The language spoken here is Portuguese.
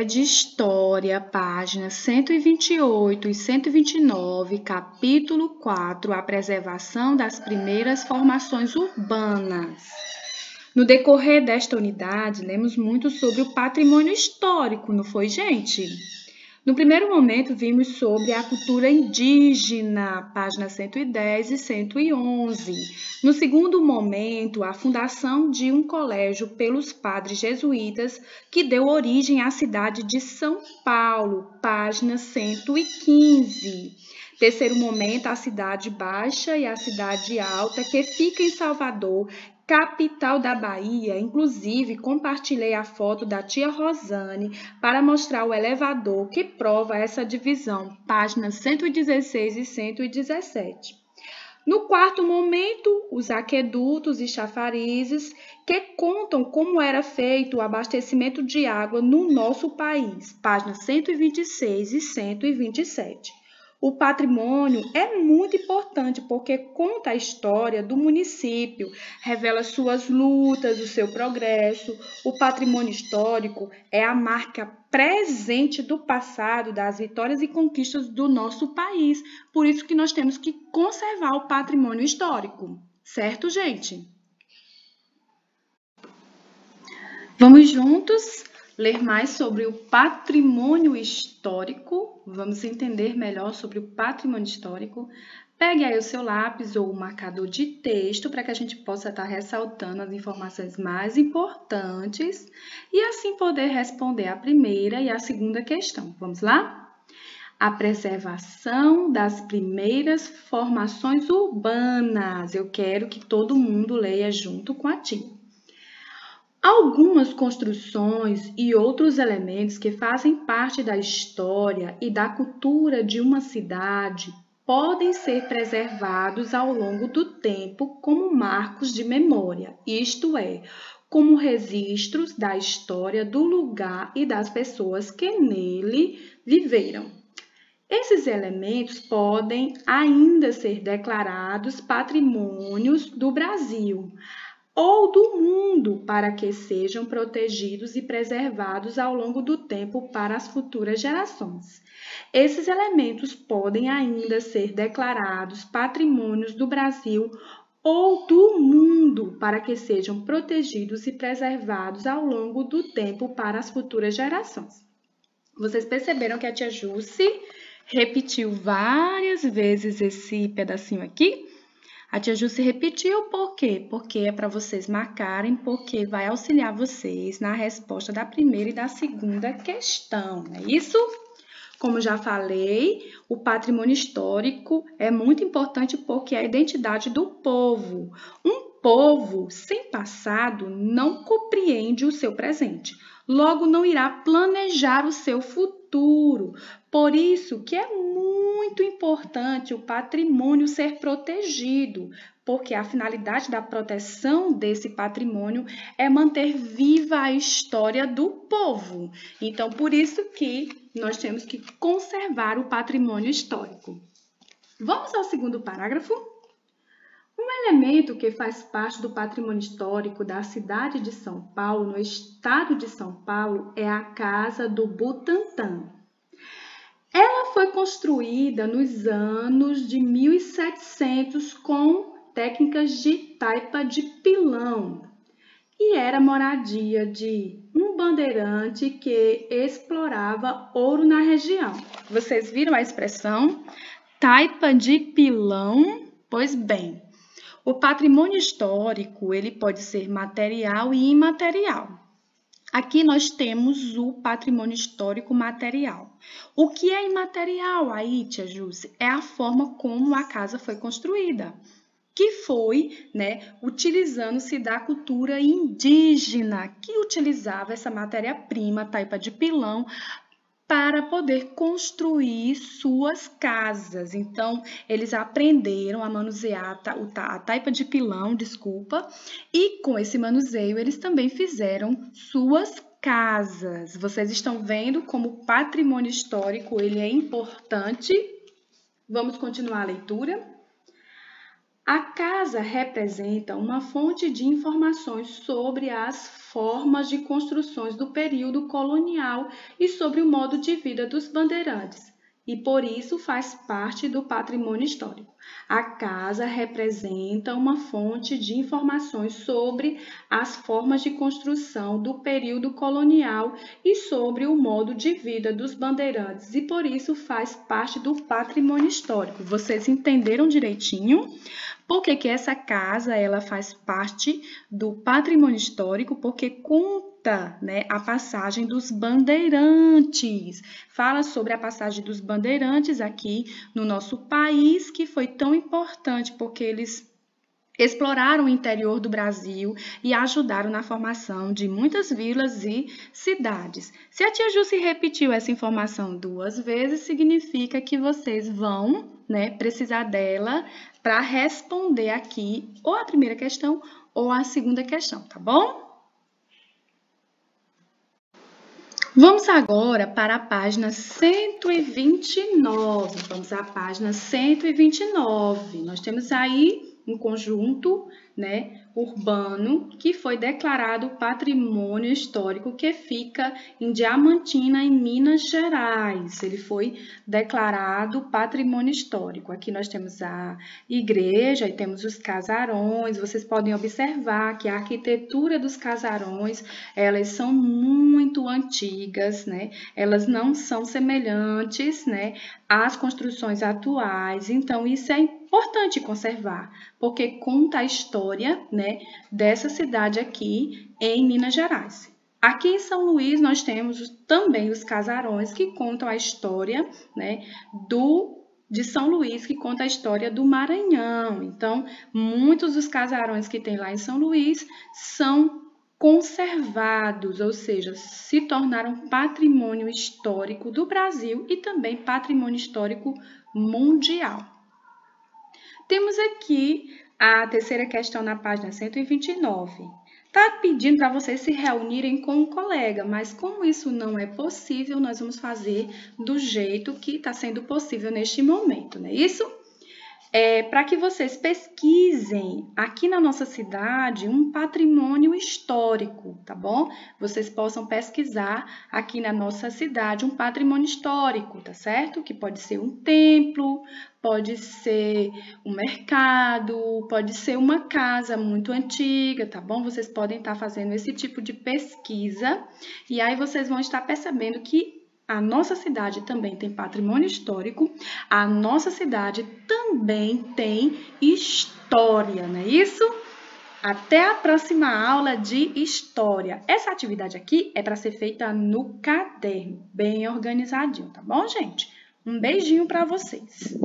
matéria de História, páginas 128 e 129, capítulo 4, a preservação das primeiras formações urbanas. No decorrer desta unidade, lemos muito sobre o patrimônio histórico, não foi, gente? No primeiro momento, vimos sobre a cultura indígena, páginas 110 e 111. No segundo momento, a fundação de um colégio pelos padres jesuítas, que deu origem à cidade de São Paulo, página 115. Terceiro momento, a cidade baixa e a cidade alta, que fica em Salvador, capital da Bahia. Inclusive, compartilhei a foto da tia Rosane para mostrar o elevador que prova essa divisão, páginas 116 e 117. No quarto momento, os aquedutos e chafarizes que contam como era feito o abastecimento de água no nosso país, páginas 126 e 127. O patrimônio é muito importante porque conta a história do município, revela suas lutas, o seu progresso. O patrimônio histórico é a marca presente do passado, das vitórias e conquistas do nosso país. Por isso que nós temos que conservar o patrimônio histórico. Certo, gente? Vamos juntos ler mais sobre o patrimônio histórico. Vamos entender melhor sobre o patrimônio histórico. Pegue aí o seu lápis ou o marcador de texto para que a gente possa estar ressaltando as informações mais importantes e assim poder responder a primeira e a segunda questão. Vamos lá? A preservação das primeiras formações urbanas. Eu quero que todo mundo leia junto com a tia. Algumas construções e outros elementos que fazem parte da história e da cultura de uma cidade podem ser preservados ao longo do tempo como marcos de memória, isto é, como registros da história do lugar e das pessoas que nele viveram. Esses elementos podem ainda ser declarados patrimônios do Brasil ou do mundo para que sejam protegidos e preservados ao longo do tempo para as futuras gerações. Esses elementos podem ainda ser declarados patrimônios do Brasil ou do mundo para que sejam protegidos e preservados ao longo do tempo para as futuras gerações. Vocês perceberam que a tia Jussi repetiu várias vezes esse pedacinho aqui? A tia Jussi repetiu por quê? Porque é para vocês marcarem, porque vai auxiliar vocês na resposta da primeira e da segunda questão, não é isso? Como já falei, o patrimônio histórico é muito importante porque é a identidade do povo. Um povo sem passado não compreende o seu presente, logo não irá planejar o seu futuro. Por isso que é muito importante o patrimônio ser protegido, porque a finalidade da proteção desse patrimônio é manter viva a história do povo. Então, por isso que nós temos que conservar o patrimônio histórico. Vamos ao segundo parágrafo? Um elemento que faz parte do patrimônio histórico da cidade de São Paulo, no estado de São Paulo, é a Casa do Butantã. Ela foi construída nos anos de 1700 com técnicas de taipa de pilão e era moradia de um bandeirante que explorava ouro na região. Vocês viram a expressão taipa de pilão? Pois bem, o patrimônio histórico ele pode ser material e imaterial. Aqui nós temos o patrimônio histórico material. O que é imaterial aí, tia Jussi? É a forma como a casa foi construída, que foi, utilizando-se da cultura indígena, que utilizava essa matéria-prima, taipa de pilão, para poder construir suas casas. Então, eles aprenderam a manusear a taipa de pilão, e com esse manuseio eles também fizeram suas casas. Vocês estão vendo como o patrimônio histórico ele é importante? Vamos continuar a leitura? A casa representa uma fonte de informações sobre as formas de construções do período colonial e sobre o modo de vida dos bandeirantes, e por isso faz parte do patrimônio histórico. A casa representa uma fonte de informações sobre as formas de construção do período colonial e sobre o modo de vida dos bandeirantes, e por isso faz parte do patrimônio histórico. Vocês entenderam direitinho? Por que essa casa ela faz parte do patrimônio histórico? Porque conta, né, a passagem dos bandeirantes. Fala sobre a passagem dos bandeirantes aqui no nosso país, que foi tão importante porque eles exploraram o interior do Brasil e ajudaram na formação de muitas vilas e cidades. Se a tia Ju se repetiu essa informação 2 vezes, significa que vocês vão, né, precisar dela para responder aqui ou a primeira questão ou a segunda questão, tá bom? Vamos agora para a página 129. Vamos à página 129. Nós temos aí um conjunto, né, urbano que foi declarado patrimônio histórico, que fica em Diamantina, em Minas Gerais. Ele foi declarado patrimônio histórico. Aqui nós temos a igreja e temos os casarões. Vocês podem observar que a arquitetura dos casarões, elas são muito antigas, né? Elas não são semelhantes, né, às construções atuais. Então, isso é importante conservar, porque conta a história, né, dessa cidade aqui em Minas Gerais. Aqui em São Luís nós temos também os casarões que contam a história, né, de São Luís, que conta a história do Maranhão. Então, muitos dos casarões que tem lá em São Luís são conservados, ou seja, se tornaram patrimônio histórico do Brasil e também patrimônio histórico mundial. Temos aqui a terceira questão na página 129. Está pedindo para vocês se reunirem com um colega, mas como isso não é possível, nós vamos fazer do jeito que está sendo possível neste momento, não é isso? Para que vocês pesquisem aqui na nossa cidade um patrimônio histórico, tá bom? Vocês possam pesquisar aqui na nossa cidade um patrimônio histórico, tá certo? Que pode ser um templo, pode ser um mercado, pode ser uma casa muito antiga, tá bom? Vocês podem estar fazendo esse tipo de pesquisa e aí vocês vão estar percebendo que a nossa cidade também tem patrimônio histórico, a nossa cidade também tem história, não é isso? Até a próxima aula de história. Essa atividade aqui é para ser feita no caderno, bem organizadinho, tá bom, gente? Um beijinho para vocês.